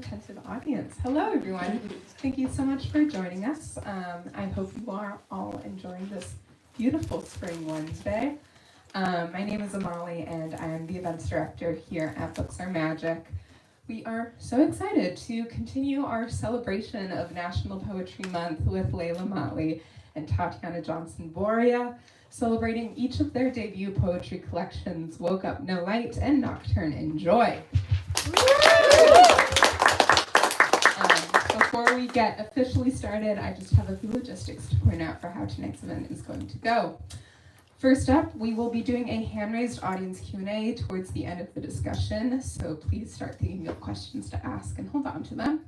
attentive audience. Hello, everyone. Thank you so much for joining us. I hope you are all enjoying this beautiful spring Wednesday. My name is Mottley, and I am the events director here at Books Are Magic. We are so excited to continue our celebration of National Poetry Month with Leila, Mottley, and Tatiana Johnson-Boria, celebrating each of their debut poetry collections, Woke Up No Light and Nocturne in Joy. Before we get officially started, I just have a few logistics to point out for how tonight's event is going to go. First up, we will be doing a hand-raised audience Q&A towards the end of the discussion, so please start thinking of questions to ask and hold on to them.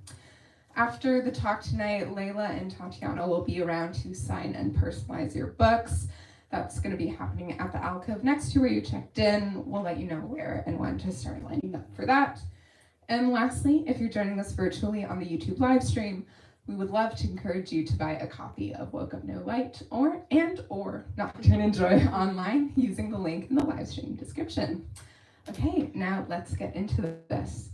After the talk tonight, Leila and Tatiana will be around to sign and personalize your books. That's going to be happening at the alcove next to where you checked in. We'll let you know where and when to start lining up for that. And lastly, if you're joining us virtually on the YouTube live stream, we would love to encourage you to buy a copy of Woke Up No Light or Nocturne in Joy online using the link in the live stream description. Okay, now let's get into this.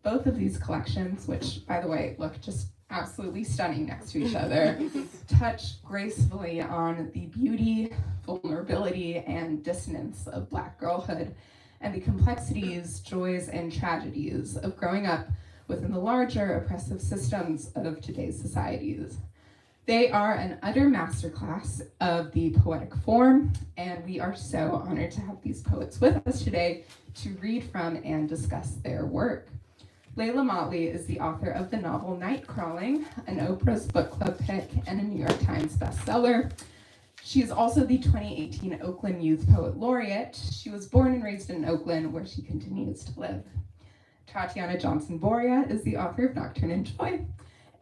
Both of these collections, which by the way look just absolutely stunning next to each other, touch gracefully on the beauty, vulnerability, and dissonance of Black girlhood and the complexities, joys, and tragedies of growing up within the larger oppressive systems of today's societies. They are an utter masterclass of the poetic form, and we are so honored to have these poets with us today to read from and discuss their work. Leila Mottley is the author of the novel Night Crawling, an Oprah's Book Club pick and a New York Times bestseller. She is also the 2018 Oakland Youth Poet Laureate. She was born and raised in Oakland, where she continues to live. Tatiana Johnson-Boria is the author of Nocturne in Joy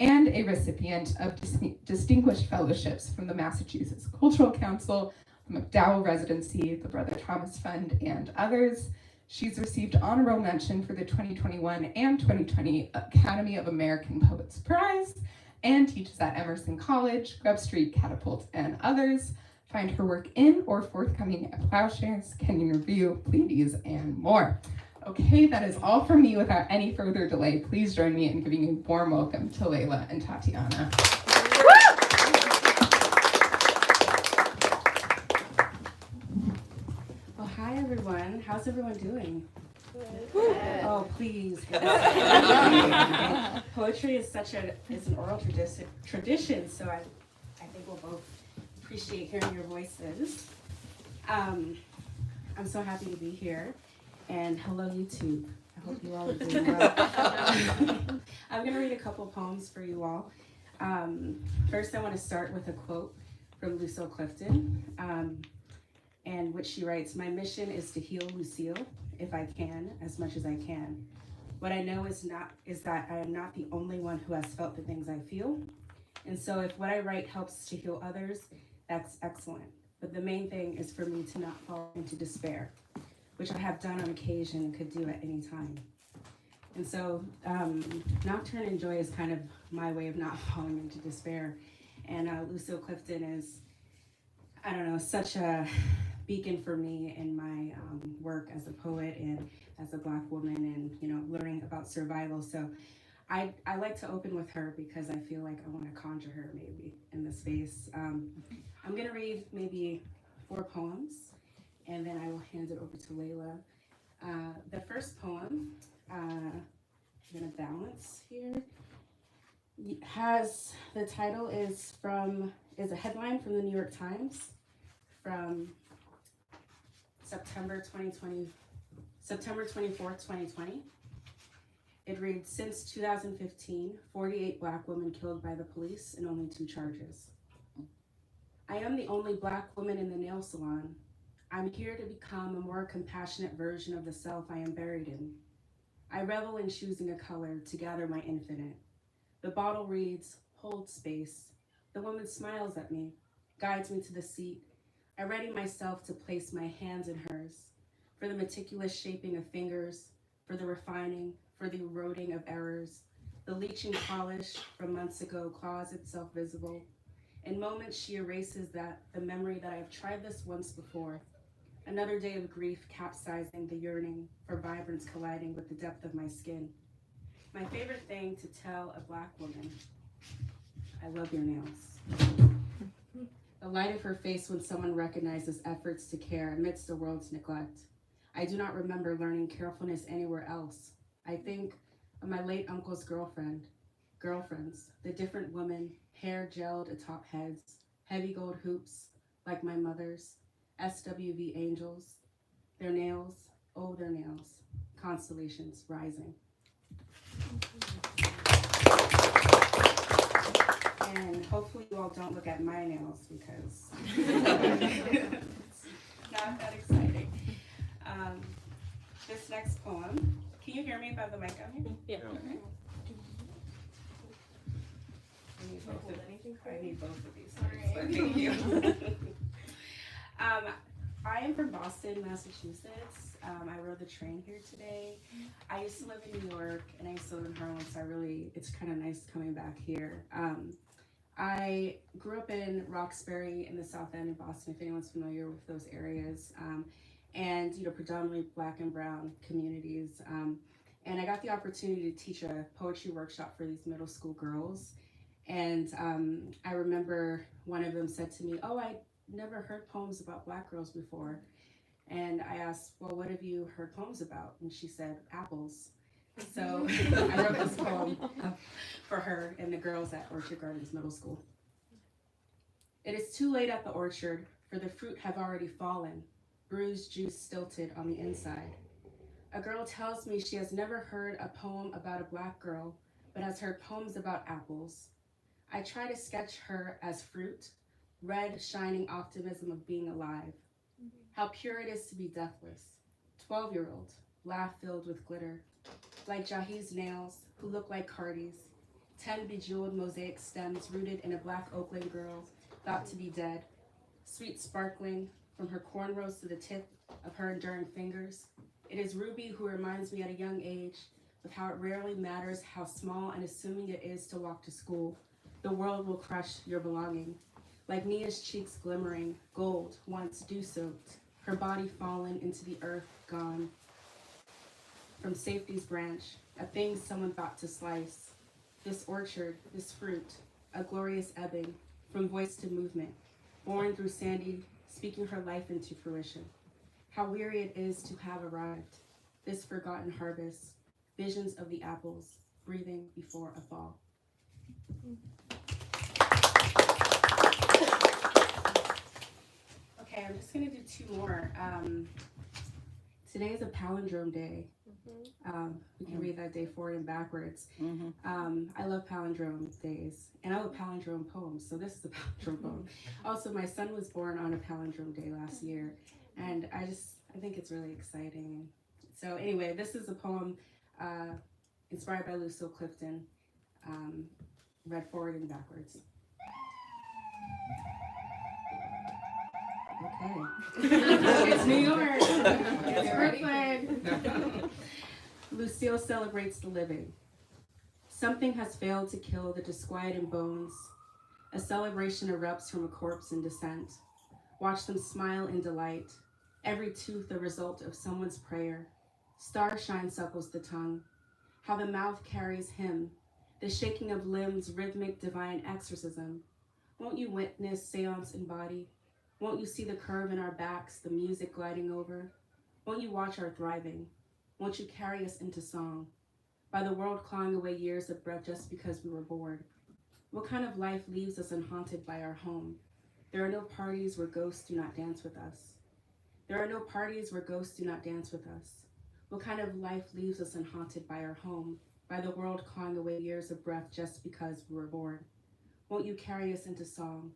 and a recipient of distinguished fellowships from the Massachusetts Cultural Council, the MacDowell Residency, the Brother Thomas Fund, and others. She's received honorable mention for the 2021 and 2020 Academy of American Poets Prize and teaches at Emerson College, Grub Street, Catapult, and others. Find her work in or forthcoming at Plowshares, Kenyon Review, Pleiades, and more. Okay, that is all from me. Without any further delay, please join me in giving a warm welcome to Leila and Tatiana. Well, hi everyone. How's everyone doing? Good. Oh, please. Poetry is an oral tradition, so I think we'll both appreciate hearing your voices. I'm so happy to be here. And hello, YouTube. I hope you all are doing well. I'm going to read a couple poems for you all. First, I want to start with a quote from Lucille Clifton, and which she writes, "My mission is to heal Lucille, if I can, as much as I can. What I know is that I am not the only one who has felt the things I feel. And so if what I write helps to heal others, that's excellent. But the main thing is for me to not fall into despair, which I have done on occasion and could do at any time." And so Nocturne in Joy is kind of my way of not falling into despair. And Lucille Clifton is, such a beacon for me in my work as a poet and as a Black woman and, learning about survival. So I like to open with her because I feel like I want to conjure her maybe in this space. I'm going to read maybe 4 poems, and then I will hand it over to Leila. The first poem, I'm going to balance here, has the title is a headline from the New York Times from September 24th, 2020. It reads, "Since 2015, 48 Black women killed by the police and only 2 charges. I am the only Black woman in the nail salon. I'm here to become a more compassionate version of the self I am buried in. I revel in choosing a color to gather my infinite. The bottle reads, 'Hold space.' The woman smiles at me, guides me to the seat. I ready myself to place my hands in hers, for the meticulous shaping of fingers, for the refining, for the eroding of errors. The leaching polish from months ago claws itself visible. In moments she erases the memory that I have tried this once before. Another day of grief capsizing the yearning for vibrance colliding with the depth of my skin. My favorite thing to tell a Black woman: I love your nails. The light of her face when someone recognizes efforts to care amidst the world's neglect. I do not remember learning carefulness anywhere else. I think of my late uncle's girlfriends, the different women, hair gelled atop heads, heavy gold hoops, like my mother's, SWV angels, their nails, oh their nails, constellations rising. And hopefully you all don't look at my nails because it's not that exciting. This next poem, can you hear me if I have the mic on here? Yeah. Okay. I need both of these. Thank you. I am from Boston, Massachusetts. I rode the train here today. I used to live in New York and I used to live in Harlem, so it's kind of nice coming back here. I grew up in Roxbury in the South End of Boston, if anyone's familiar with those areas, and predominantly Black and brown communities. And I got the opportunity to teach a poetry workshop for these middle school girls. And I remember one of them said to me, "Oh, I never heard poems about Black girls before." And I asked, "Well, what have you heard poems about?" And she said, "Apples." So I wrote this poem for her and the girls at Orchard Gardens Middle School. It is too late at the orchard, for the fruit have already fallen, bruised juice stilted on the inside. A girl tells me she has never heard a poem about a Black girl, but has heard poems about apples. I try to sketch her as fruit, red, shining optimism of being alive. How pure it is to be deathless. 12-year-old, laugh filled with glitter. Like Jahi's nails, who look like Cardi's. 10 bejeweled mosaic stems rooted in a Black Oakland girl, thought to be dead. Sweet sparkling, from her cornrows to the tip of her enduring fingers. It is Ruby who reminds me at a young age of how it rarely matters how small and assuming it is to walk to school. The world will crush your belonging. Like Nia's cheeks glimmering, gold, once dew-soaked, her body fallen into the earth, gone. From safety's branch, a thing someone thought to slice. This orchard, this fruit, a glorious ebbing, from voice to movement, born through Sandy, speaking her life into fruition. How weary it is to have arrived, this forgotten harvest, visions of the apples, breathing before a fall. Okay, I'm just gonna do two more. Today is a palindrome day. We can read that day forward and backwards. I love palindrome days, and I love palindrome poems, so this is a palindrome poem. Also, my son was born on a palindrome day last year, and I think it's really exciting. So anyway, this is a poem inspired by Lucille Clifton, read forward and backwards. Okay. It's New York. It's Brooklyn. Lucille celebrates the living. Something has failed to kill the disquieted bones. A celebration erupts from a corpse in descent. Watch them smile in delight. Every tooth the result of someone's prayer. Starshine suckles the tongue. How the mouth carries hymn. The shaking of limbs, rhythmic divine exorcism. Won't you witness seance in body? Won't you see the curve in our backs, the music gliding over? Won't you watch our thriving? Won't you carry us into song? By the world clawing away years of breath just because we were bored. What kind of life leaves us unhaunted by our home? There are no parties where ghosts do not dance with us. There are no parties where ghosts do not dance with us. What kind of life leaves us unhaunted by our home? By the world clawing away years of breath just because we were bored. Won't you carry us into song?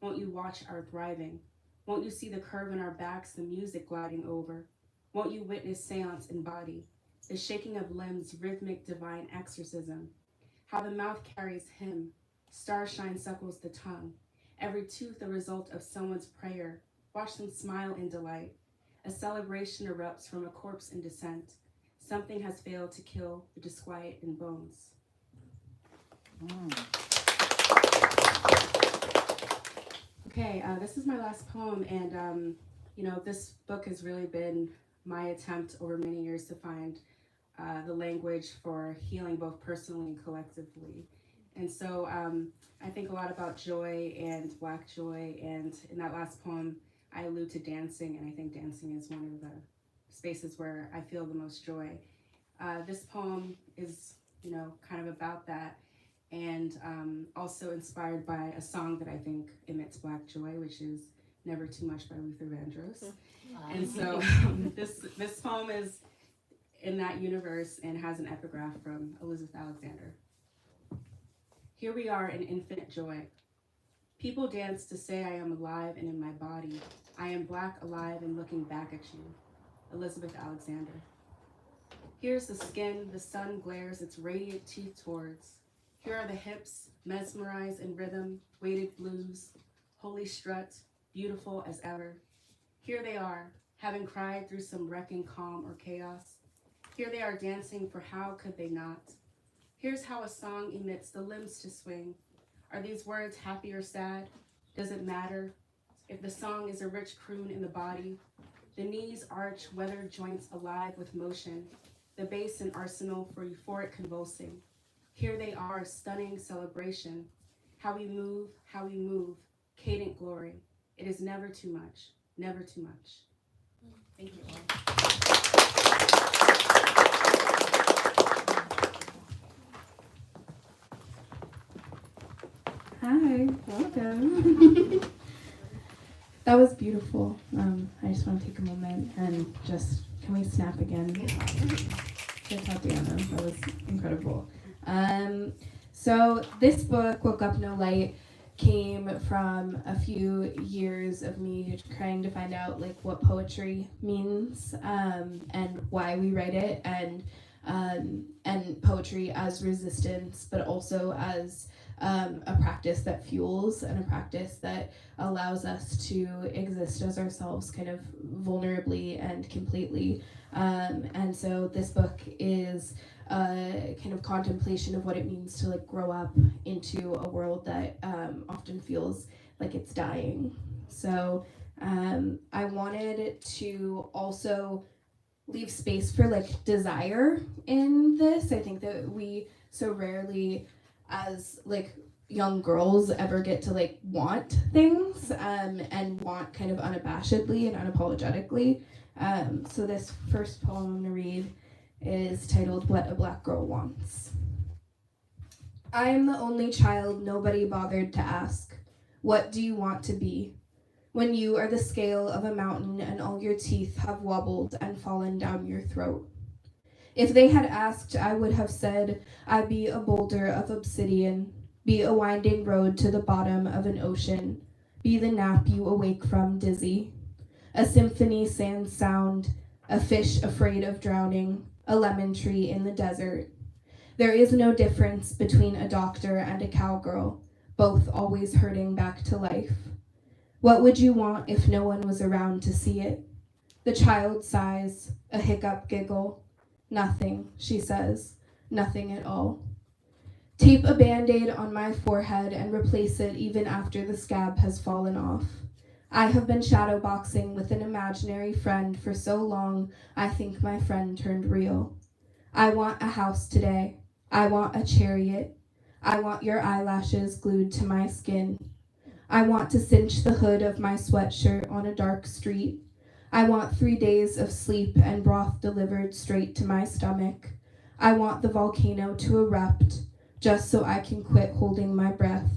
Won't you watch our thriving? Won't you see the curve in our backs, the music gliding over? Won't you witness seance in body? The shaking of limbs, rhythmic divine exorcism. How the mouth carries hymn. Starshine suckles the tongue. Every tooth the result of someone's prayer. Watch them smile in delight. A celebration erupts from a corpse in descent. Something has failed to kill the disquiet in bones. Okay, this is my last poem, and this book has really been my attempt over many years to find the language for healing both personally and collectively. And so I think a lot about joy and Black joy, and in that last poem, I allude to dancing, and I think dancing is one of the spaces where I feel the most joy. This poem is, kind of about that, and also inspired by a song that I think emits Black joy, which is Never Too Much by Luther Vandross. And so this poem is in that universe and has an epigraph from Elizabeth Alexander. Here we are in infinite joy. People dance to say I am alive and in my body. I am Black, alive, and looking back at you. Elizabeth Alexander. Here's the skin, the sun glares its radiant teeth towards. Here are the hips, mesmerized in rhythm, weighted blues, holy strut, beautiful as ever. Here they are, having cried through some wrecking calm or chaos. Here they are dancing, for how could they not? Here's how a song emits the limbs to swing. Are these words happy or sad? Does it matter? If the song is a rich croon in the body, the knees arch, weathered joints alive with motion, the bass an arsenal for euphoric convulsing. Here they are, a stunning celebration. How we move, cadent glory. It is never too much, never too much. Thank you all. Hi, welcome. That was beautiful. I just want to take a moment and can we snap again? To Tatiana, that was incredible. So this book, Woke Up No Light, came from a few years of me trying to find out what poetry means, and why we write it, and poetry as resistance, but also as a practice that fuels and a practice that allows us to exist as ourselves kind of vulnerably and completely. And so this book is a kind of contemplation of what it means to grow up into a world that often feels like it's dying. So I wanted to also leave space for desire in this. I think that we so rarely as young girls ever get to want things and want kind of unabashedly and unapologetically. So this first poem I'm going to read is titled What a Black Girl Wants. I am the only child nobody bothered to ask, what do you want to be? When you are the scale of a mountain and all your teeth have wobbled and fallen down your throat. If they had asked, I would have said, I'd be a boulder of obsidian, be a winding road to the bottom of an ocean, be the nap you awake from dizzy, a symphony sans sound, a fish afraid of drowning, a lemon tree in the desert. There is no difference between a doctor and a cowgirl, both always hurting back to life. What would you want if no one was around to see it? The child sighs, a hiccup giggle. Nothing, she says, nothing at all. Tape a Band-Aid on my forehead and replace it even after the scab has fallen off. I have been shadowboxing with an imaginary friend for so long, I think my friend turned real. I want a house today. I want a chariot. I want your eyelashes glued to my skin. I want to cinch the hood of my sweatshirt on a dark street. I want 3 days of sleep and broth delivered straight to my stomach. I want the volcano to erupt, just so I can quit holding my breath.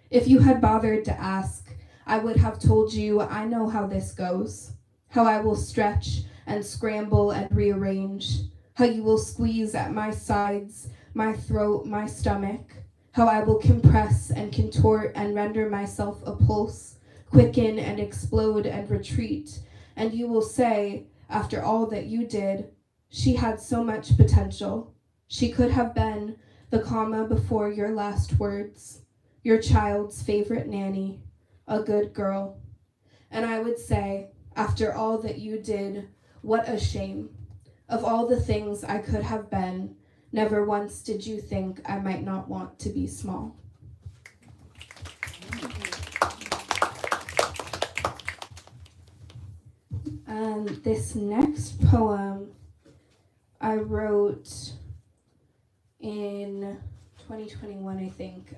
If you had bothered to ask, I would have told you I know how this goes, how I will stretch and scramble and rearrange, how you will squeeze at my sides, my throat, my stomach, how I will compress and contort and render myself a pulse, quicken and explode and retreat, and you will say, after all that you did, she had so much potential. She could have been the comma before your last words, your child's favorite nanny, a good girl. And I would say, after all that you did, what a shame. Of all the things I could have been, never once did you think I might not want to be small. This next poem I wrote in 2021, I think,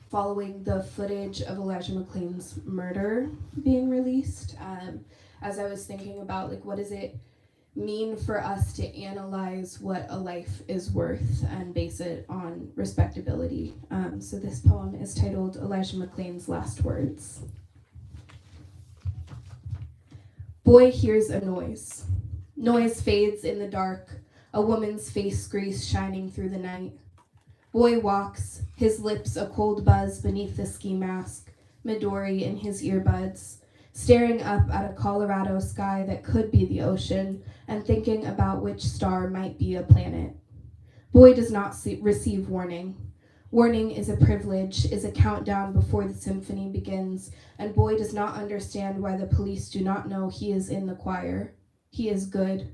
following the footage of Elijah McClain's murder being released, as I was thinking about, like, what does it mean for us to analyze what a life is worth and base it on respectability. So this poem is titled Elijah McClain's Last Words. Boy hears a noise. Noise fades in the dark, a woman's face grease shining through the night. Boy walks, his lips a cold buzz beneath the ski mask, Midori in his earbuds, staring up at a Colorado sky that could be the ocean and thinking about which star might be a planet. Boy does not receive warning. Warning is a privilege, is a countdown before the symphony begins, and Boy does not understand why the police do not know he is in the choir. He is good.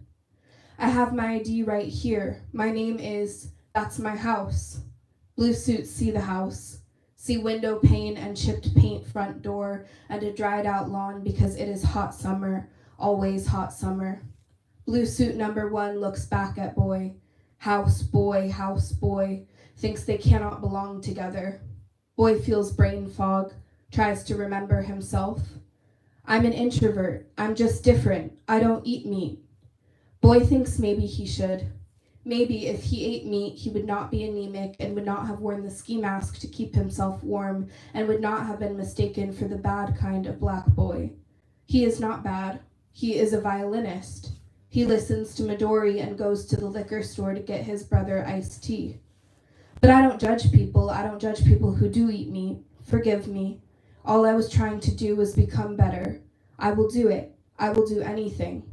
I have my ID right here. My name is, that's my house. Blue suits see the house, see window pane and chipped paint front door and a dried out lawn because it is hot summer, always hot summer. Blue suit number 1 looks back at Boy. House boy, thinks they cannot belong together. Boy feels brain fog, tries to remember himself. I'm an introvert, I'm just different, I don't eat meat. Boy thinks maybe he should. Maybe if he ate meat, he would not be anemic and would not have worn the ski mask to keep himself warm and would not have been mistaken for the bad kind of black boy. He is not bad. He is a violinist. He listens to Midori and goes to the liquor store to get his brother iced tea. But I don't judge people. I don't judge people who do eat meat. Forgive me. All I was trying to do was become better. I will do it. I will do anything.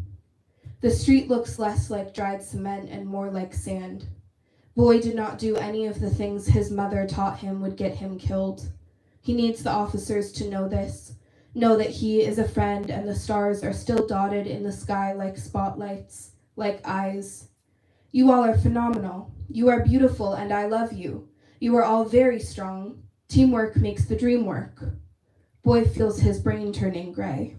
The street looks less like dried cement and more like sand. Boy did not do any of the things his mother taught him would get him killed. He needs the officers to know this, know that he is a friend and the stars are still dotted in the sky like spotlights, like eyes. You all are phenomenal. You are beautiful and I love you. You are all very strong. Teamwork makes the dream work. Boy feels his brain turning gray.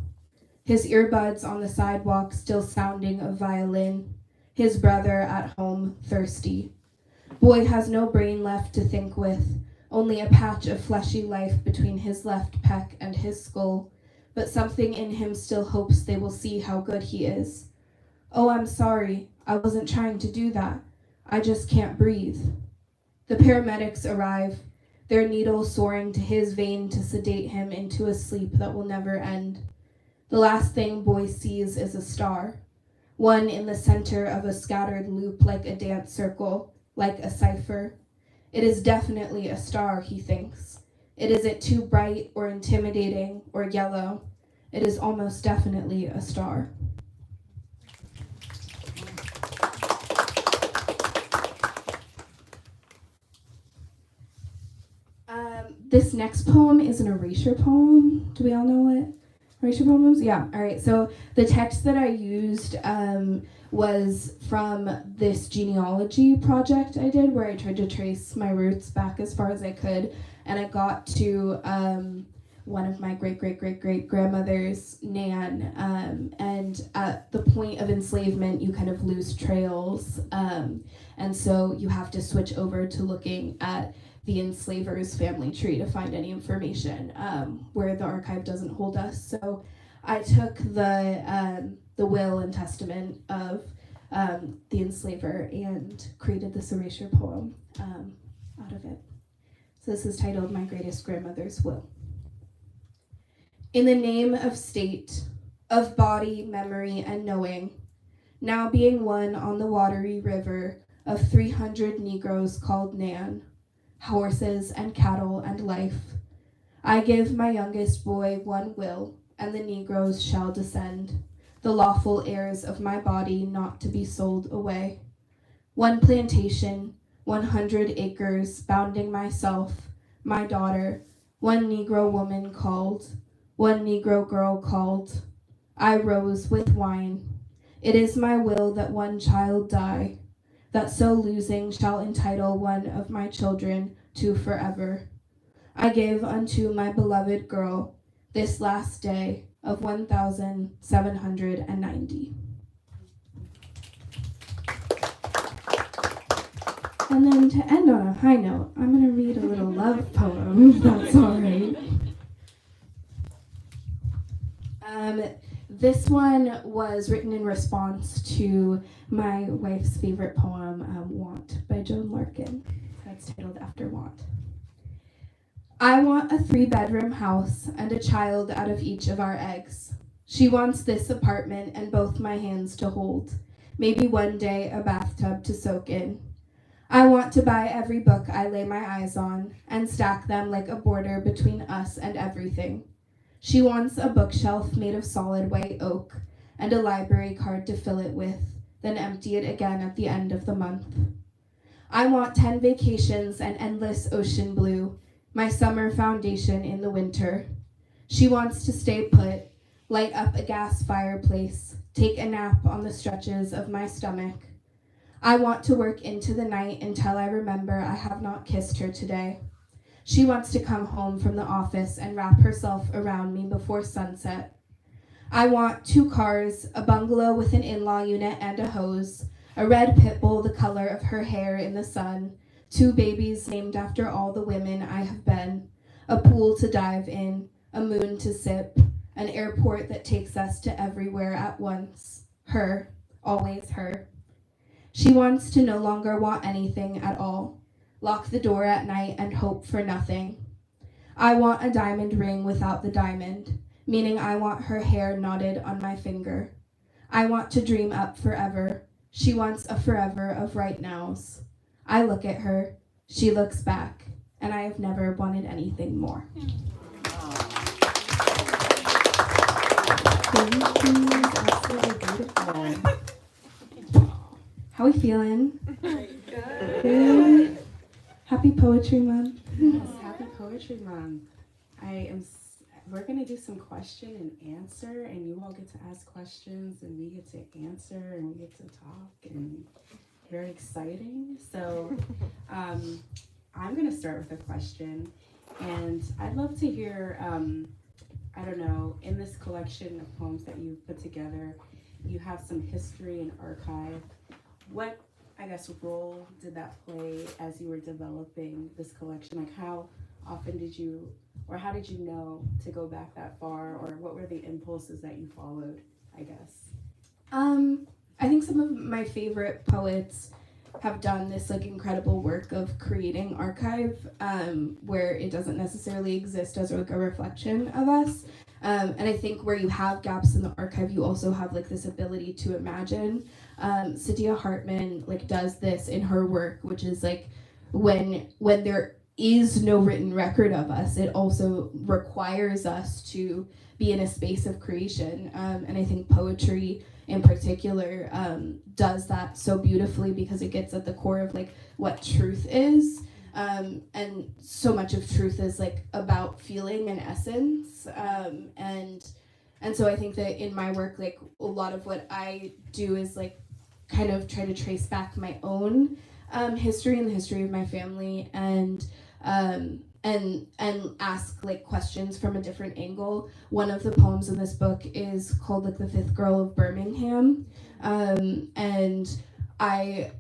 His earbuds on the sidewalk still sounding a violin. His brother at home thirsty. Boy has no brain left to think with, only a patch of fleshy life between his left pec and his skull, but something in him still hopes they will see how good he is. Oh, I'm sorry, I wasn't trying to do that. I just can't breathe. The paramedics arrive, their needle soaring to his vein to sedate him into a sleep that will never end. The last thing Boy sees is a star, one in the center of a scattered loop like a dance circle, like a cipher. It is definitely a star, he thinks. It isn't too bright or intimidating or yellow. It is almost definitely a star. This next poem is an erasure poem. Do we all know it? Erasure poems? Yeah, all right. So the text that I used was from this genealogy project I did where I tried to trace my roots back as far as I could. And I got to one of my great-great-great-great-grandmother's, Nan. And at the point of enslavement, you kind of lose trails. And so you have to switch over to looking at the enslaver's family tree to find any information where the archive doesn't hold us. So I took the will and testament of the enslaver and created this erasure poem out of it. So this is titled My Greatest Grandmother's Will. In the name of state, of body, memory, and knowing, now being one on the watery river of 300 Negroes called Nan, horses and cattle and life, I give my youngest boy one will, and the Negroes shall descend, the lawful heirs of my body not to be sold away. One plantation, 100 acres, bounding myself, my daughter, one Negro woman called, one Negro girl called. I rose with wine. It is my will that one child die, that so losing shall entitle one of my children to forever. I gave unto my beloved girl this last day of 1,790. And then to end on a high note, I'm going to read a little love poem, if that's all right. This one was written in response to my wife's favorite poem, Want, by Joan Larkin. That's titled After Want. I want a 3-bedroom house and a child out of each of our eggs. She wants this apartment and both my hands to hold. Maybe one day a bathtub to soak in. I want to buy every book I lay my eyes on and stack them like a border between us and everything. She wants a bookshelf made of solid white oak and a library card to fill it with, then empty it again at the end of the month. I want 10 vacations and endless ocean blue, my summer foundation in the winter. She wants to stay put, light up a gas fireplace, take a nap on the stretches of my stomach. I want to work into the night until I remember I have not kissed her today. She wants to come home from the office and wrap herself around me before sunset. I want 2 cars, a bungalow with an in-law unit and a hose, a red pit bull the color of her hair in the sun, 2 babies named after all the women I have been, a pool to dive in, a moon to sip, an airport that takes us to everywhere at once. Her, always her. She wants to no longer want anything at all, lock the door at night and hope for nothing. I want a diamond ring without the diamond, meaning I want her hair knotted on my finger. I want to dream up forever. She wants a forever of right nows. I look at her, she looks back, and I have never wanted anything more. Thank you. Absolutely beautiful. How are we feeling? Good. Happy Poetry Month. Yes, happy Poetry Month. We're gonna do some question and answer, and you all get to ask questions, and we get to answer, and we get to talk, and very exciting. So, I'm gonna start with a question, and I'd love to hear. I don't know. In this collection of poems that you've put together, you have some history and archive. What, I guess, role did that play as you were developing this collection? Like, how often did you, or how did you know to go back that far, or what were the impulses that you followed, I guess? I think some of my favorite poets have done this like incredible work of creating archive where it doesn't necessarily exist as like a reflection of us. And I think where you have gaps in the archive, you also have like this ability to imagine. Sadia Hartman like does this in her work, which is like when there is no written record of us, it also requires us to be in a space of creation. And I think poetry in particular does that so beautifully because it gets at the core of like what truth is. And so much of truth is like about feeling and essence. And so I think that in my work, like a lot of what I do is like kind of try to trace back my own history and the history of my family and ask like questions from a different angle. One of the poems in this book is called like The Fifth Girl of Birmingham. And I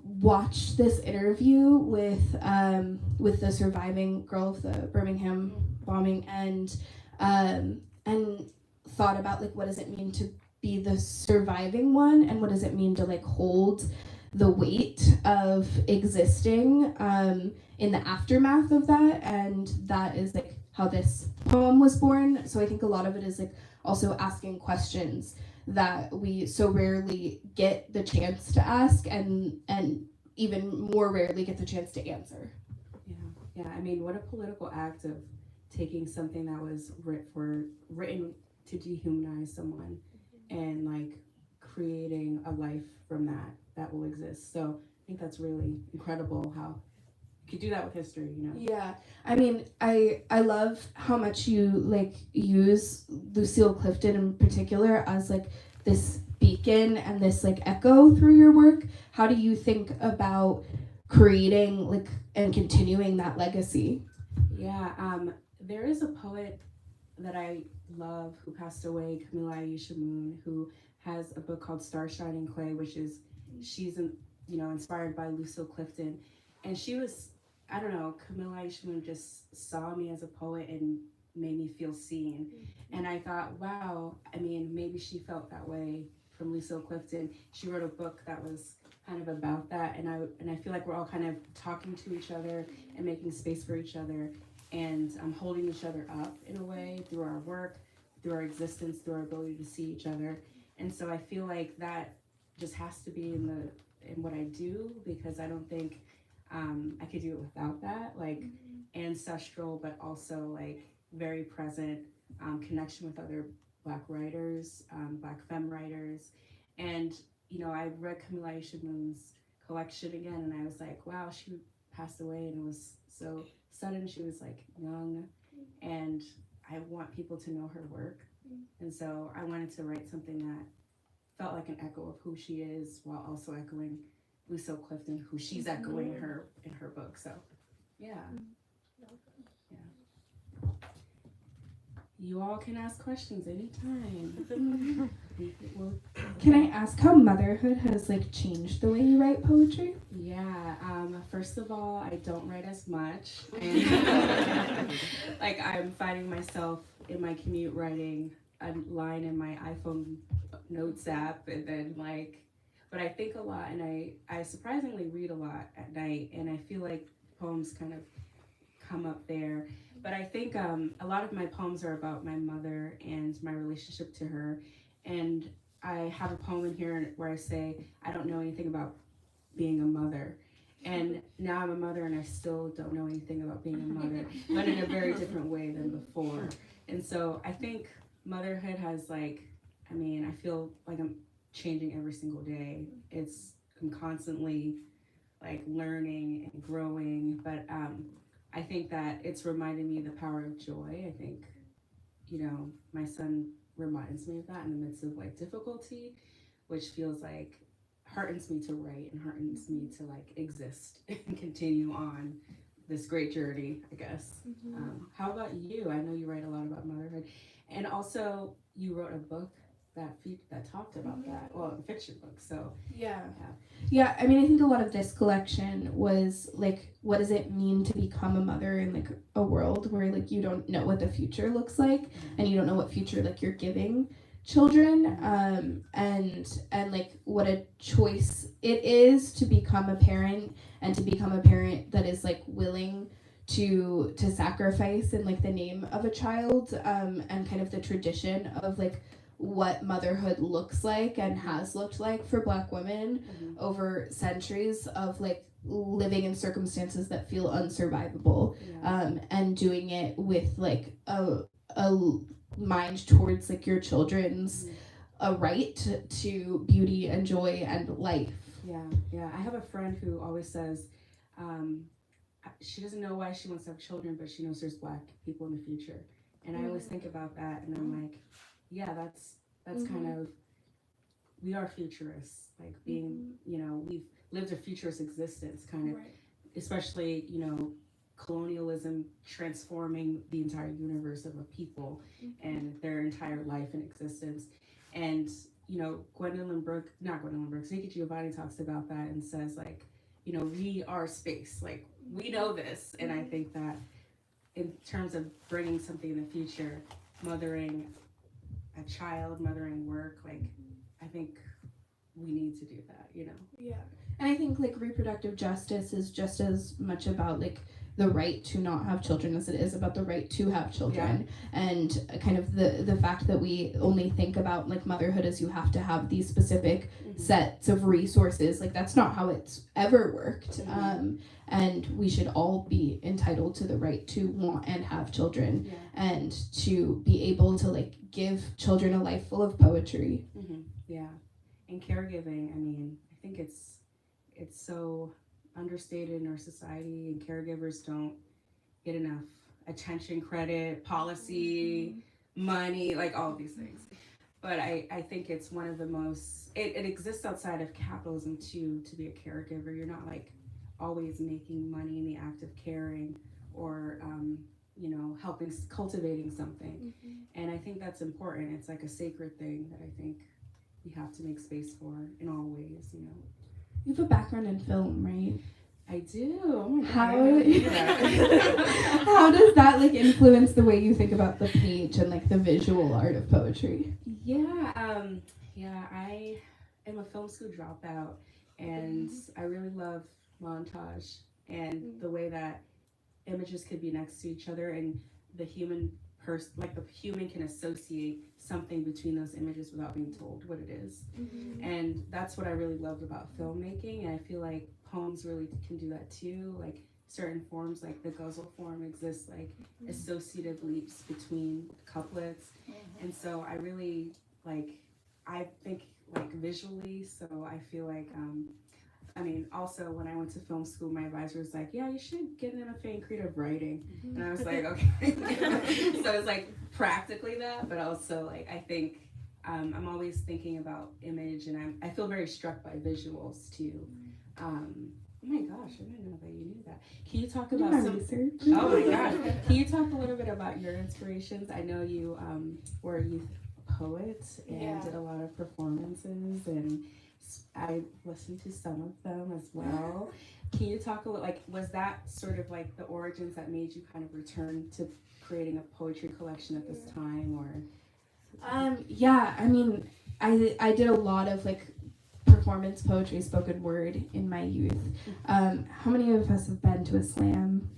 watched this interview with the surviving girl of the Birmingham bombing and thought about like what does it mean to be the surviving one and what does it mean to like hold the weight of existing in the aftermath of that, and that is like how this poem was born. So I think a lot of it is like also asking questions that we so rarely get the chance to ask and even more rarely get the chance to answer. Yeah. I mean, what a political act of taking something that was written to dehumanize someone and like creating a life from that will exist. So I think that's really incredible how you could do that with history, you know? Yeah, I mean, I love how much you like use Lucille Clifton in particular as like this beacon and this like echo through your work. How do you think about creating like and continuing that legacy? Yeah, there is a poet that I love who passed away, Camila Aisha Moon, who has a book called Star Shining Clay, which is she's inspired by Lucille Clifton. And she was, I don't know, Camilla Ishmael just saw me as a poet and made me feel seen. And I thought, wow, I mean, maybe she felt that way from Lucille Clifton. She wrote a book that was kind of about that, and I feel like we're all kind of talking to each other and making space for each other, and holding each other up in a way through our work, through our existence, through our ability to see each other. And so I feel like that just has to be in what I do, because I don't think I could do it without that, like ancestral, but also like very present connection with other Black writers, Black femme writers. And I read Camilla Ishmael's collection again, and I was like, wow, she passed away, and it was so sudden. She was like young, and I want people to know her work. And so I wanted to write something that felt like an echo of who she is, while also echoing Lucille Clifton, who she's echoing her in her book. So yeah. You all can ask questions anytime. Can I ask how motherhood has like changed the way you write poetry? Yeah. First of all, I don't write as much, and like I'm finding myself in my commute writing a line in my iPhone notes app, and then but I think a lot, and I surprisingly read a lot at night, and I feel like poems kind of come up there. But I think a lot of my poems are about my mother and my relationship to her. And I have a poem in here where I say, I don't know anything about being a mother. And now I'm a mother, and I still don't know anything about being a mother, but in a very different way than before. And so I think motherhood has I feel like I'm changing every single day. I'm constantly learning and growing, but I think that it's reminded me of the power of joy. I think, my son reminds me of that in the midst of difficulty, which feels heartens me to write and heartens me to exist and continue on this great journey, I guess. How about you? I know you write a lot about motherhood, and also you wrote a book that talked about that. Well, a fiction book. So yeah. I mean, I think a lot of this collection was what does it mean to become a mother in a world where you don't know what the future looks like, and you don't know what future you're giving children, and what a choice it is to become a parent, and to become a parent that is willing to sacrifice in the name of a child, and kind of the tradition of what motherhood looks like and has looked like for Black women over centuries of living in circumstances that feel unsurvivable, and doing it with a mind towards your children's a right to beauty and joy and life. Yeah. I have a friend who always says she doesn't know why she wants to have children, but she knows there's Black people in the future. And I always think about that, and I'm like, yeah, that's kind of, we are futurists, being, we've lived a futurist existence, kind of, especially, colonialism transforming the entire universe of a people and their entire life and existence. And, Nikki Giovanni talks about that and says, we are space, we know this. And I think that in terms of bringing something in the future, mothering a child, mothering work, I think we need to do that, Yeah. And I think reproductive justice is just as much about the right to not have children as it is about the right to have children. And kind of the fact that we only think about motherhood as you have to have these specific sets of resources, that's not how it's ever worked. And we should all be entitled to the right to want and have children, and to be able to give children a life full of poetry. Yeah. And caregiving, I think it's so understated in our society, and caregivers don't get enough attention, credit, policy, money, all of these things. But I think it's one of the most, it exists outside of capitalism too, to be a caregiver. You're not always making money in the act of caring, or helping, cultivating something. And I think that's important. It's a sacred thing that I think we have to make space for in all ways, You have a background in film, right? I do. Oh my God. How I never knew that. how does that like influence the way you think about the page and like the visual art of poetry? Yeah, I am a film school dropout, and I really love montage and the way that images could be next to each other, and the human the human can associate something between those images without being told what it is. And that's what I really loved about filmmaking, and I feel like poems really can do that too. Like certain forms, like the ghazal form exists like associative leaps between couplets, and so I really I think like visually, so I feel like also when I went to film school, my advisor was like, yeah, you should get an MFA in creative writing. And I was like, okay. So it's like practically that, but also like I think I'm always thinking about image, and I feel very struck by visuals too. Oh my gosh, I didn't know that you knew that. Can you talk about some research? Oh my gosh. Can you talk a little bit about your inspirations? I know you were a youth poet and did a lot of performances, and I listened to some of them as well. Can you talk a little, was that sort of like the origins that made you kind of return to creating a poetry collection at this time, or? I did a lot of like performance poetry, spoken word in my youth. How many of us have been to a slam?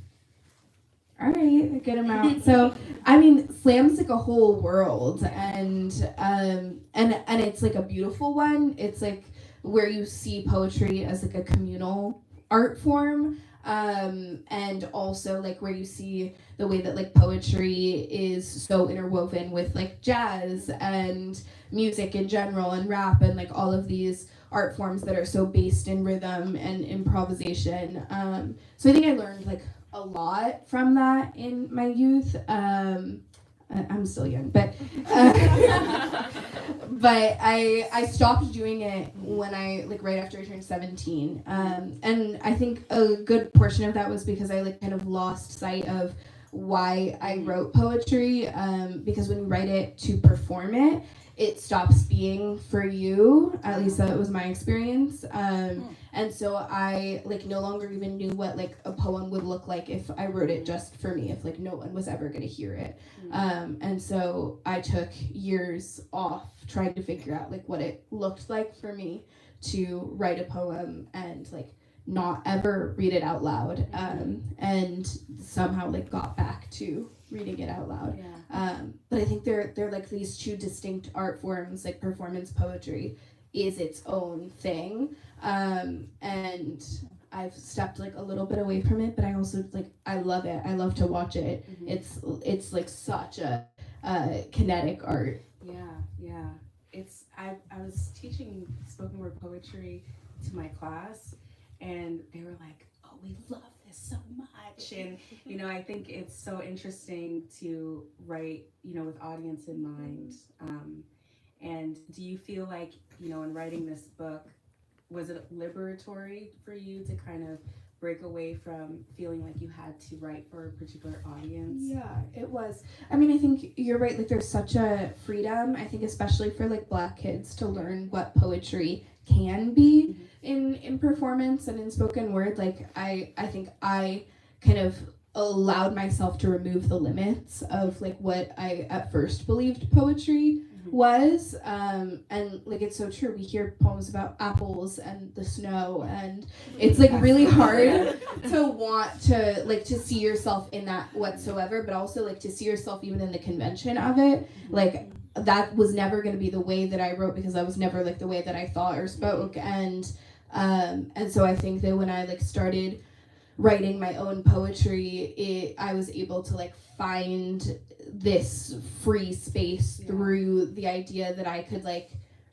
All right, a good amount. So, slam's like a whole world, and it's like a beautiful one. It's like where you see poetry as like a communal art form, and also like where you see the way that like poetry is so interwoven with like jazz and music in general and rap and like all of these art forms that are so based in rhythm and improvisation. So I think I learned like a lot from that in my youth. I'm still young, but but I stopped doing it when I right after I turned 17, and I think a good portion of that was because I kind of lost sight of why I wrote poetry, because when you write it to perform it, it stops being for you. At least that was my experience. And so I no longer even knew what a poem would look like if I wrote it just for me, if no one was ever going to hear it. And so I took years off trying to figure out what it looked like for me to write a poem and not ever read it out loud, and somehow got back to reading it out loud. But I think they're these two distinct art forms. Performance poetry is its own thing, and I've stepped a little bit away from it, but I also I love it. I love to watch it. It's such a kinetic art. I was teaching spoken word poetry to my class, and they were like, oh, we love this so much. And I think it's so interesting to write with audience in mind. And do you feel in writing this book, was it liberatory for you to kind of break away from feeling like you had to write for a particular audience? Yeah, it was. I think you're right. There's such a freedom, I think, especially for Black kids to learn what poetry can be in performance and in spoken word. I think I kind of allowed myself to remove the limits of what I at first believed poetry was, and it's so true. We hear poems about apples and the snow, and it's really hard to want to to see yourself in that whatsoever, but also to see yourself even in the convention of it. That was never going to be the way that I wrote, because that was never the way that I thought or spoke, and so I think that when I started writing my own poetry, I was able to find this free space through the idea that I could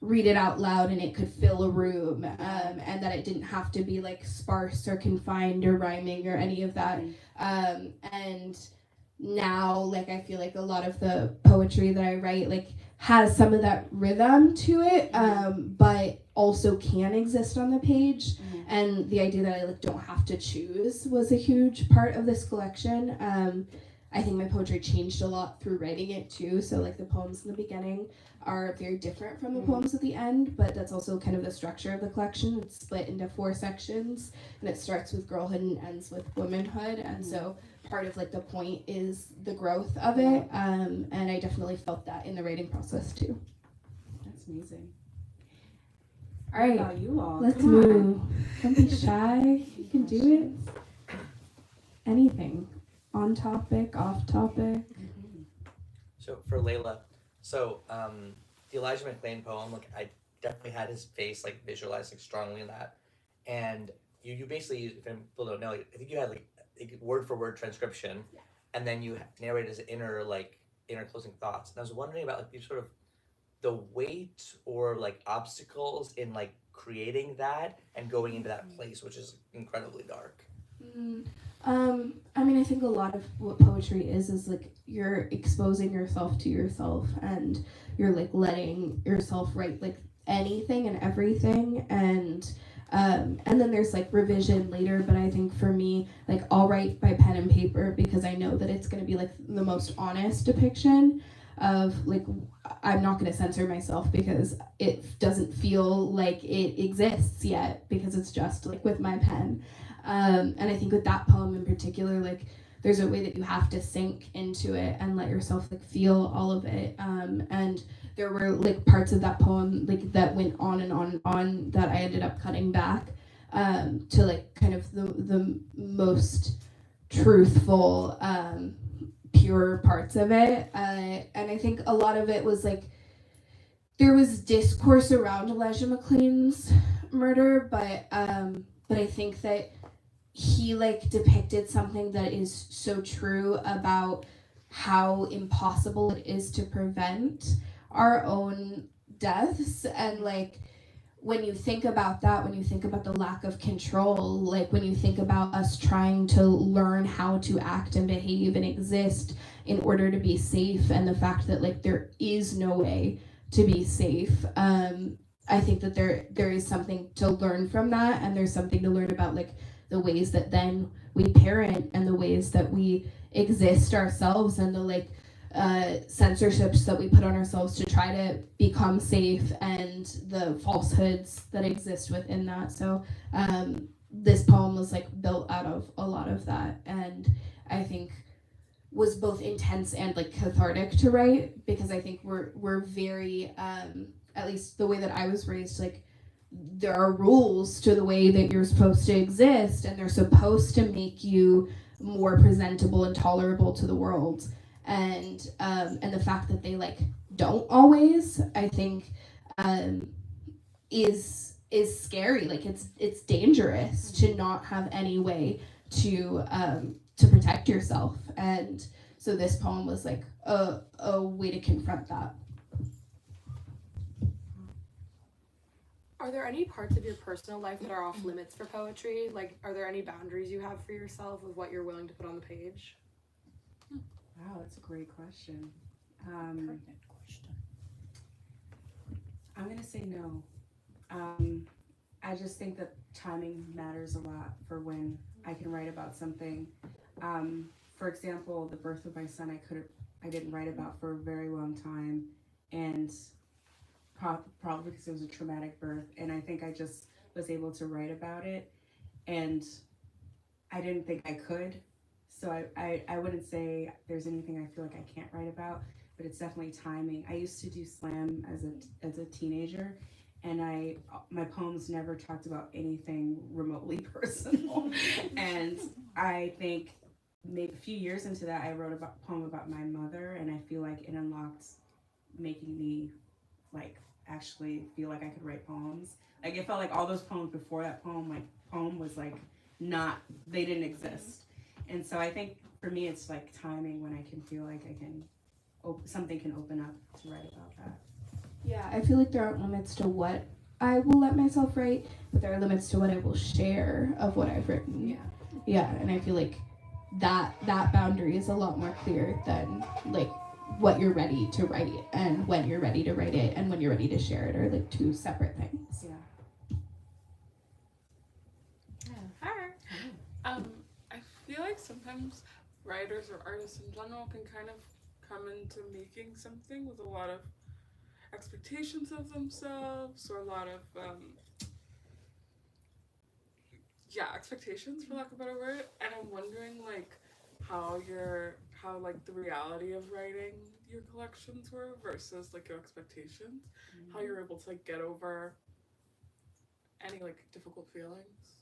read it out loud and it could fill a room, and that it didn't have to be sparse or confined or rhyming or any of that. And now I feel a lot of the poetry that I write has some of that rhythm to it, but also can exist on the page. And the idea that I don't have to choose was a huge part of this collection. I think my poetry changed a lot through writing it too. So like the poems in the beginning are very different from the poems at the end, but that's also kind of the structure of the collection. It's split into 4 sections, and it starts with girlhood and ends with womanhood. And so part of like the point is the growth of it, and I definitely felt that in the writing process too. That's amazing. All right, What about you all? let's Come on. move. Don't be shy. You can do it. Anything. On topic, off topic. So for Leila, the Elijah McClain poem, like I definitely had his face like visualized like strongly in that, and you basically, if people don't know, I think you had like word for word transcription, and then you narrated his inner closing thoughts. And I was wondering about like these sort of the weight or like obstacles in like creating that and going into that place, which is incredibly dark. I mean, I think a lot of what poetry is like you're exposing yourself to yourself, and you're like letting yourself write like anything and everything, and then there's like revision later. But I think for me, like I'll write by pen and paper because I know that it's gonna be like the most honest depiction of like I'm not gonna censor myself because it doesn't feel like it exists yet because it's just like with my pen. And I think with that poem in particular, like there's a way that you have to sink into it and let yourself like feel all of it. And there were like parts of that poem like that went on and on and on that I ended up cutting back to like kind of the most truthful, pure parts of it. And I think a lot of it was like there was discourse around Elijah McClain's murder, but I think that he like depicted something that is so true about how impossible it is to prevent our own deaths. And like when you think about that, when you think about the lack of control, like when you think about us trying to learn how to act and behave and exist in order to be safe, and the fact that like there is no way to be safe, I think that there is something to learn from that, and there's something to learn about like the ways that then we parent and the ways that we exist ourselves, and the like censorships that we put on ourselves to try to become safe, and the falsehoods that exist within that. So this poem was like built out of a lot of that, and I think was both intense and like cathartic to write, because I think we're very at least the way that I was raised, like there are rules to the way that you're supposed to exist, and they're supposed to make you more presentable and tolerable to the world. And the fact that they like don't always, I think, is scary. Like it's dangerous to not have any way to protect yourself. And so this poem was like a way to confront that. Are there any parts of your personal life that are off limits for poetry? Like, are there any boundaries you have for yourself with what you're willing to put on the page? Wow, that's a great question. I'm gonna say no. I just think that timing matters a lot for when I can write about something. For example, the birth of my son, I didn't write about for a very long time, and probably because it was a traumatic birth, and I think I just was able to write about it, and I didn't think I could. So I wouldn't say there's anything I feel like I can't write about, but it's definitely timing. I used to do slam as a teenager, and my poems never talked about anything remotely personal. And I think maybe a few years into that, I wrote a poem about my mother, and I feel like it unlocked making me like actually feel like I could write poems. Like it felt like all those poems before that poem was like they didn't exist. And so I think for me it's like timing, when I can feel like I can something can open up to write about that. Yeah, I feel like there aren't limits to what I will let myself write, but there are limits to what I will share of what I've written. Yeah, and I feel like that boundary is a lot more clear than like what you're ready to write and when you're ready to write it and when you're ready to share it are like two separate things. Hi. I feel like sometimes writers or artists in general can kind of come into making something with a lot of expectations of themselves, or a lot of expectations, for lack of a better word. And I'm wondering like how like the reality of writing your collections were versus like your expectations, how you're able to like get over any like difficult feelings.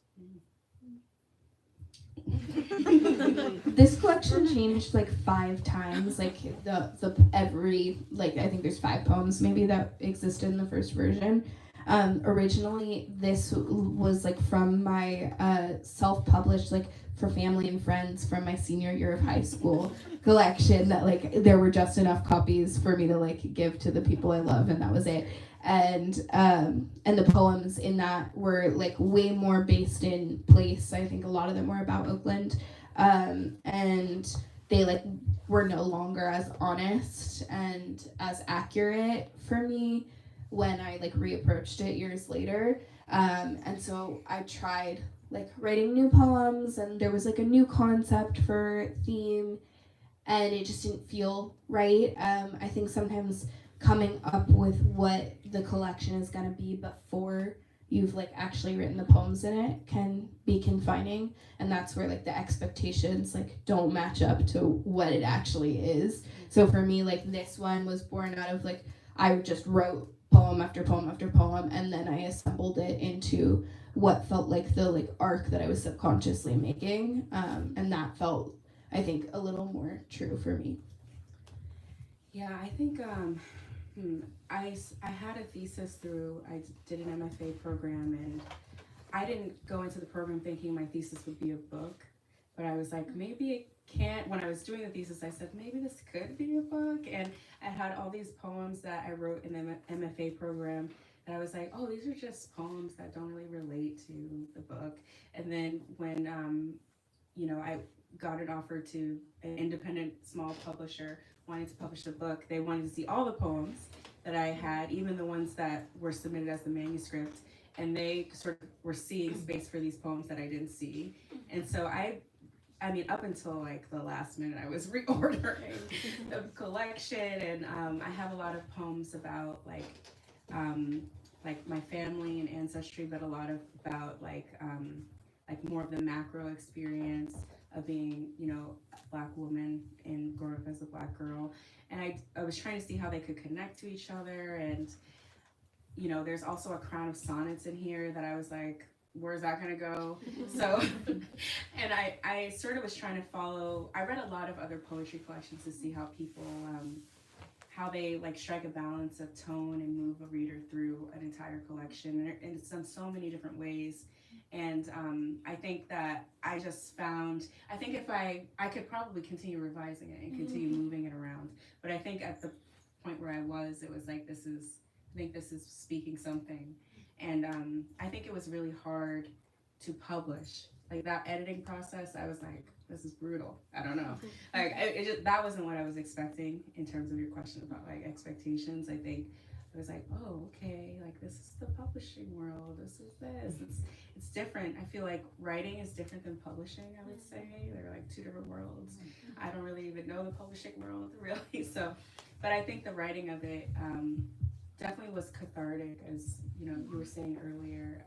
This collection changed like 5 times. Like the every like I think there's 5 poems maybe that existed in the first version. Originally, this was like from my self-published, like for family and friends from my senior year of high school collection, that like there were just enough copies for me to like give to the people I love, and that was it. And the poems in that were like way more based in place. I think a lot of them were about Oakland, and they like were no longer as honest and as accurate for me when I like reapproached it years later. And so I tried like writing new poems, and there was like a new concept for theme, and it just didn't feel right. I think sometimes coming up with what the collection is going to be before you've like actually written the poems in it can be confining, and that's where like the expectations like don't match up to what it actually is. So for me, like this one was born out of like I just wrote poem after poem after poem, and then I assembled it into what felt like the like arc that I was subconsciously making, and that felt, I think, a little more true for me. Yeah, I think I had a thesis through, I did an MFA program, and I didn't go into the program thinking my thesis would be a book, but I was like, maybe it can't. When I was doing the thesis, I said, maybe this could be a book, and I had all these poems that I wrote in the MFA program, and I was like, oh, these are just poems that don't really relate to the book. And then when, I got an offer to an independent small publisher wanting to publish a book, they wanted to see all the poems that I had, even the ones that were submitted as the manuscript, and they sort of were seeing space for these poems that I didn't see. And so I mean, up until like the last minute, I was reordering the collection, and I have a lot of poems about like my family and ancestry, but a lot of about like more of the macro experience of being, a Black woman and growing up as a Black girl. And I was trying to see how they could connect to each other. And, there's also a crown of sonnets in here that I was like, where's that gonna go? So, and I sort of was trying to follow, I read a lot of other poetry collections to see how people, how they like strike a balance of tone and move a reader through an entire collection. And it's done so many different ways. And I think that I just found, I think if I could probably continue revising it and continue moving it around. But I think at the point where I was, it was like, I think this is speaking something. And I think it was really hard to publish. Like that editing process, I was like, this is brutal. I don't know. Like that wasn't what I was expecting in terms of your question about like expectations. I think I was like, oh, okay, like this is the publishing world. This is this. It's different. I feel like writing is different than publishing, I would say. They're like 2 different worlds. I don't really even know the publishing world, really. So, but I think the writing of it definitely was cathartic, as you were saying earlier.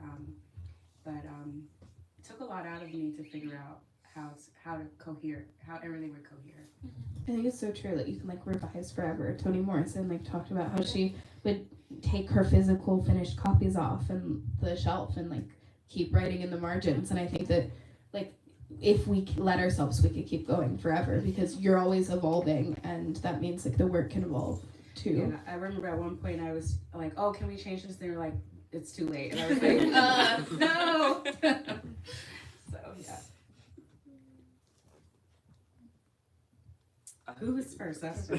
But it took a lot out of me to figure out how to cohere, how everything would cohere. I think it's so true that you can like revise forever. Toni Morrison like talked about how she would take her physical finished copies off and the shelf and like keep writing in the margins. And I think that like if we let ourselves, we could keep going forever, because you're always evolving, and that means like the work can evolve too. Yeah, I remember at one point I was like, oh, can we change this? They were like, it's too late. And I was like, no. So yeah. Who was first? That's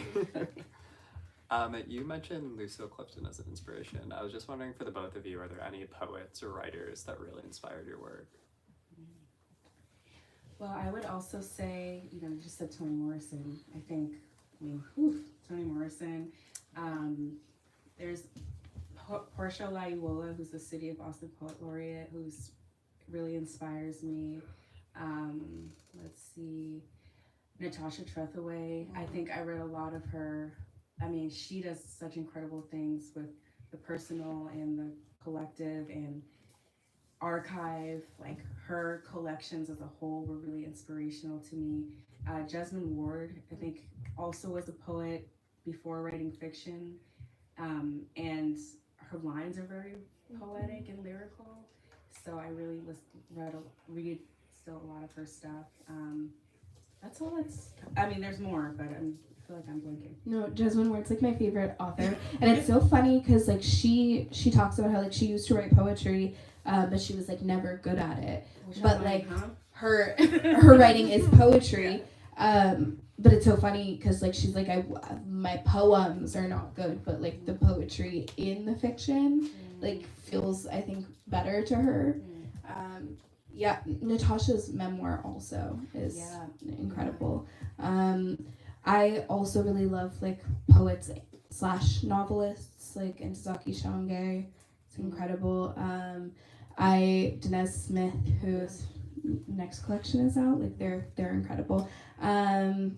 You mentioned Lucille Clifton as an inspiration. I was just wondering, for the both of you, are there any poets or writers that really inspired your work? Well, I would also say, you just said Toni Morrison. I think, Toni Morrison. There's Portia Laiwola, who's the City of Boston Poet Laureate, who's really inspires me. Let's see. Natasha Trethewey. I think I read a lot of her. I mean, she does such incredible things with the personal and the collective and archive. Like her collections as a whole were really inspirational to me. Jesmyn Ward, I think, also was a poet before writing fiction, and her lines are very poetic and lyrical. So I really read still a lot of her stuff. That's all. I mean, there's more, but I feel like I'm blinking. No, Jesmyn Ward's like my favorite author, and it's so funny because like she talks about how like she used to write poetry, but she was like never good at it. But like her writing is poetry, but it's so funny because like she's like my poems are not good, but like the poetry in the fiction like feels I think better to her. Yeah, Natasha's memoir also is incredible. I also really love like poets / novelists like Ntozake Shange. It's incredible. Denez Smith, whose next collection is out, like they're incredible. And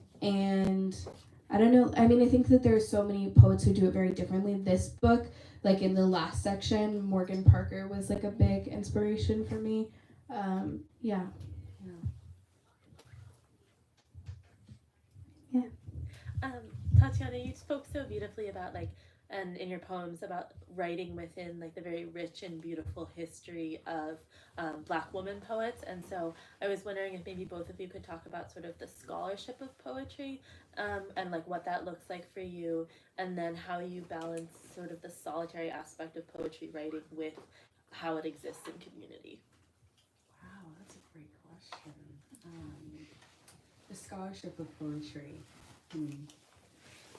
I don't know. I mean, I think that there's so many poets who do it very differently. This book, like in the last section, Morgan Parker was like a big inspiration for me. Tatiana, you spoke so beautifully about like, and in your poems about writing within like the very rich and beautiful history of Black woman poets, and so I was wondering if maybe both of you could talk about sort of the scholarship of poetry, and like what that looks like for you, and then how you balance sort of the solitary aspect of poetry writing with how it exists in community. Wow, that's a great question. The scholarship of poetry.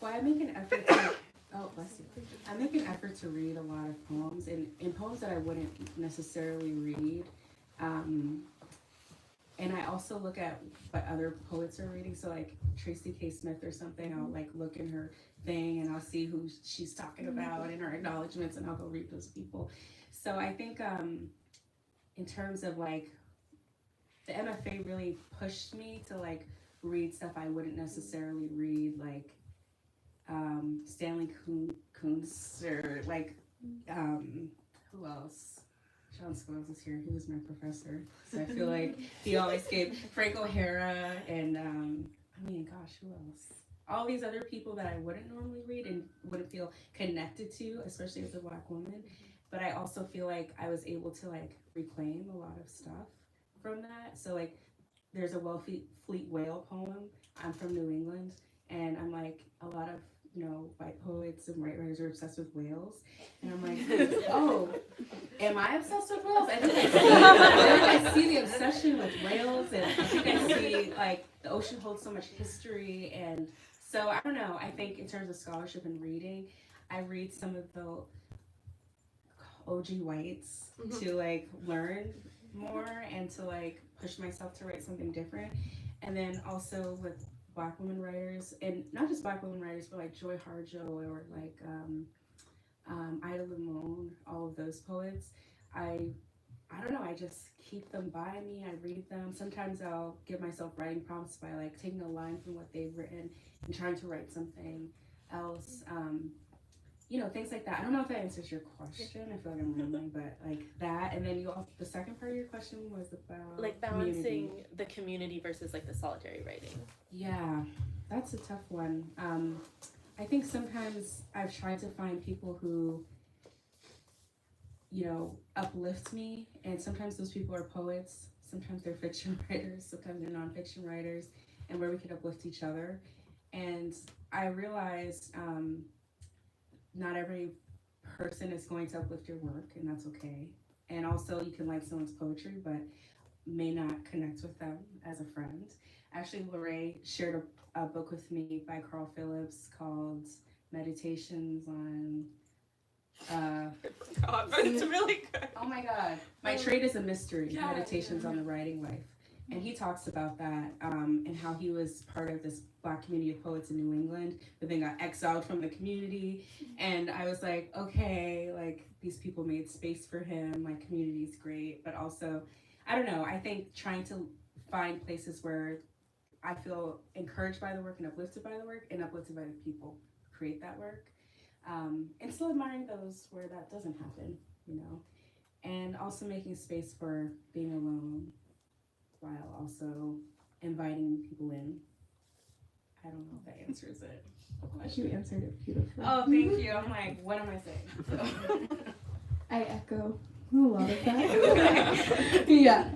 Well, I make an effort to. Oh, bless you. I make an effort to read a lot of poems, and poems that I wouldn't necessarily read. And I also look at what other poets are reading. So, like Tracy K. Smith or something, I'll like look in her thing and I'll see who she's talking about in her acknowledgments, and I'll go read those people. So I think in terms of like the MFA really pushed me to like read stuff I wouldn't necessarily read, like Stanley Kuntz or like who else? John Squills is here. He was my professor, so I feel like he always gave Frank O'Hara and I mean, gosh, who else? All these other people that I wouldn't normally read and wouldn't feel connected to, especially as a Black woman. But I also feel like I was able to like reclaim a lot of stuff from that. So like there's a Wellfleet Whale poem. I'm from New England, and I'm like, a lot of white poets and white writers are obsessed with whales, and I'm like, oh, am I obsessed with whales? I think I see the obsession with whales, and I think I see like the ocean holds so much history, and so I don't know. I think in terms of scholarship and reading, I read some of the OG whites to like learn more and to like push myself to write something different, and then also with Black women writers, and not just Black women writers, but like Joy Harjo or like Ida Limon, all of those poets. I don't know, I just keep them by me. I read them. Sometimes I'll give myself writing prompts by like taking a line from what they've written and trying to write something else. Things like that. I don't know if that answers your question. I feel like I'm rambling, but like that. And then the second part of your question was about like balancing the community versus like the solitary writing. Yeah, that's a tough one. I think sometimes I've tried to find people who, uplift me, and sometimes those people are poets, sometimes they're fiction writers, sometimes they're nonfiction writers, and where we can uplift each other. And I realized not every person is going to uplift your work, and that's okay. And also, you can like someone's poetry, but may not connect with them as a friend. Actually, Lorraine shared a book with me by Carl Phillips called Meditations on... but it's really good. Oh my God. My Trade is a Mystery, Meditations on the Writing Life. And he talks about that and how he was part of this Black community of poets in New England, but then got exiled from the community. And I was like, okay, like these people made space for him. My community's great. But also, I don't know, I think trying to find places where I feel encouraged by the work and uplifted by the work and uplifted by the people who create that work. And still admiring those where that doesn't happen, you know, and also making space for being alone while also inviting people in. I don't know if that answers it. You answered it beautifully. Oh, thank you. I'm like, what am I saying? I echo a lot of that. Yeah.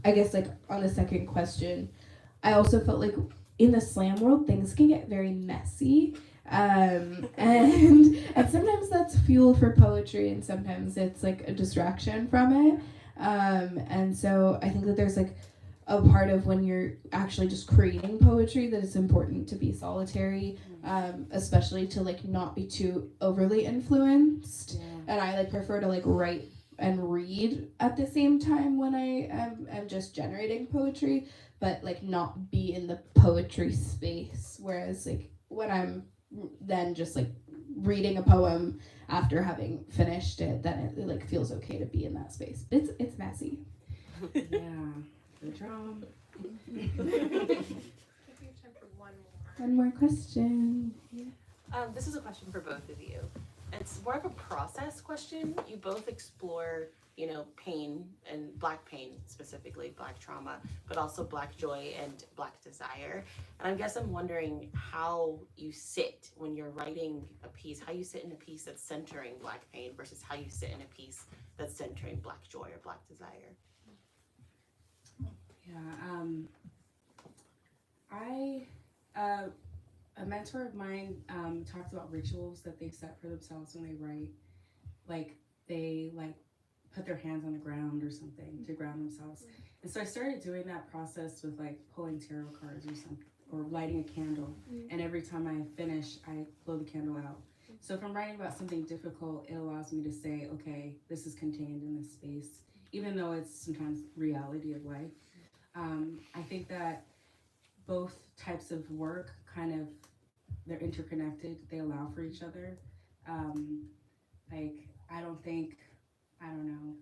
I guess like on the second question, I also felt like in the slam world things can get very messy. And sometimes that's fuel for poetry and sometimes it's like a distraction from it. And so I think that there's like a part of when you're actually just creating poetry that it's important to be solitary, especially to like not be too overly influenced. Yeah. And I like prefer to like write and read at the same time when I am just generating poetry, but like not be in the poetry space. Whereas like when I'm then just like reading a poem after having finished it, then it like feels okay to be in that space. It's messy. Yeah. The drum. I think we have time for one more. One more question. This is a question for both of you. It's more of a process question. You both explore, you know, pain and Black pain, specifically Black trauma, but also Black joy and Black desire. And I guess I'm wondering how you sit when you're writing a piece, how you sit in a piece that's centering Black pain versus how you sit in a piece that's centering Black joy or Black desire. Yeah, a mentor of mine talks about rituals that they set for themselves when they write. Like they like put their hands on the ground or something to ground themselves. And so I started doing that process with like pulling tarot cards or something, or lighting a candle. And every time I finish, I blow the candle out. So if I'm writing about something difficult, it allows me to say, okay, this is contained in this space, even though it's sometimes reality of life. I think that both types of work they're interconnected. They allow for each other. I don't know,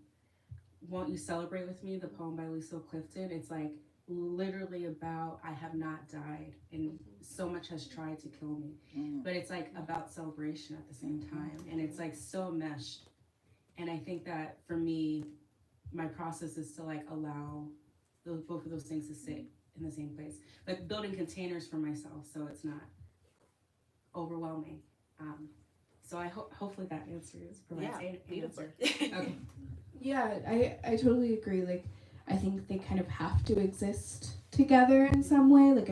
Won't You Celebrate With Me, the poem by Lucille Clifton, it's like literally about I have not died and so much has tried to kill me. But it's like about celebration at the same time. And it's like so meshed. And I think that for me, my process is to like allow both of those things to sit in the same place. Like building containers for myself so it's not overwhelming. So I hopefully that provides an answer. Okay. Yeah, I totally agree. Like, I think they kind of have to exist together in some way. Like,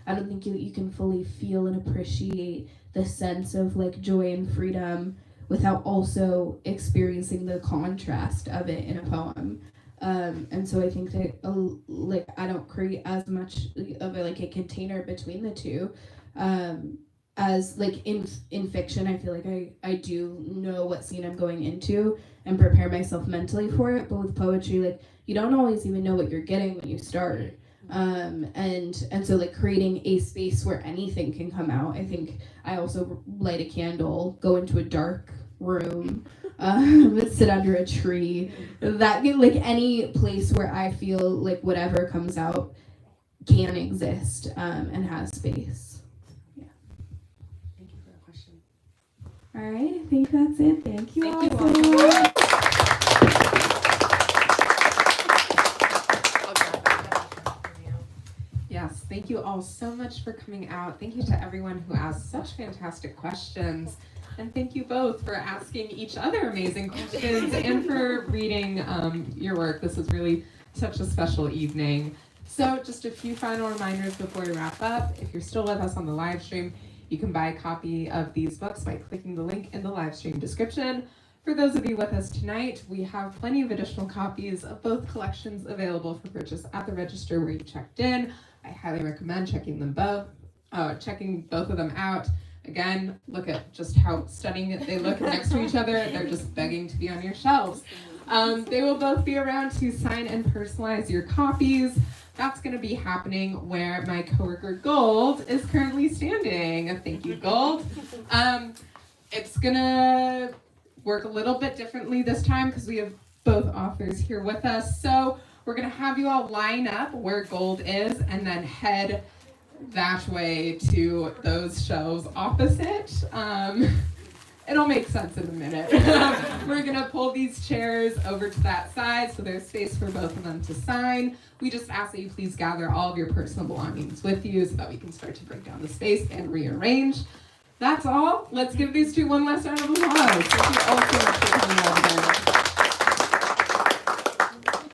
I don't think you can fully feel and appreciate the sense of like joy and freedom without also experiencing the contrast of it in a poem. And so I think that like I don't create as much of a container between the two. As like in fiction, I feel like I do know what scene I'm going into and prepare myself mentally for it. But with poetry, like you don't always even know what you're getting when you start. And so like creating a space where anything can come out. I think I also light a candle, go into a dark room, sit under a tree. That like any place where I feel like whatever comes out can exist and has space. All right, I think that's it. Thank you all so much. Yes, thank you all so much for coming out. Thank you to everyone who asked such fantastic questions. And thank you both for asking each other amazing questions and for reading your work. This was really such a special evening. So just a few final reminders before we wrap up. If you're still with us on the live stream, you can buy a copy of these books by clicking the link in the live stream description. For those of you with us tonight, we have plenty of additional copies of both collections available for purchase at the register where you checked in. I highly recommend checking both of them out. Again, look at just how stunning they look next to each other. They're just begging to be on your shelves. They will both be around to sign and personalize your copies. That's going to be happening where my coworker Gold is currently standing. Thank you, Gold. It's going to work a little bit differently this time because we have both authors here with us. So We're gonna have you all line up where gold is and then head that way to those shelves opposite. It'll make sense in a minute. We're gonna pull these chairs over to that side so there's space for both of them to sign. We just ask that you please gather all of your personal belongings with you so that we can start to break down the space and rearrange. That's all. Let's give these two one last round of applause. Thank you all so much for coming out today.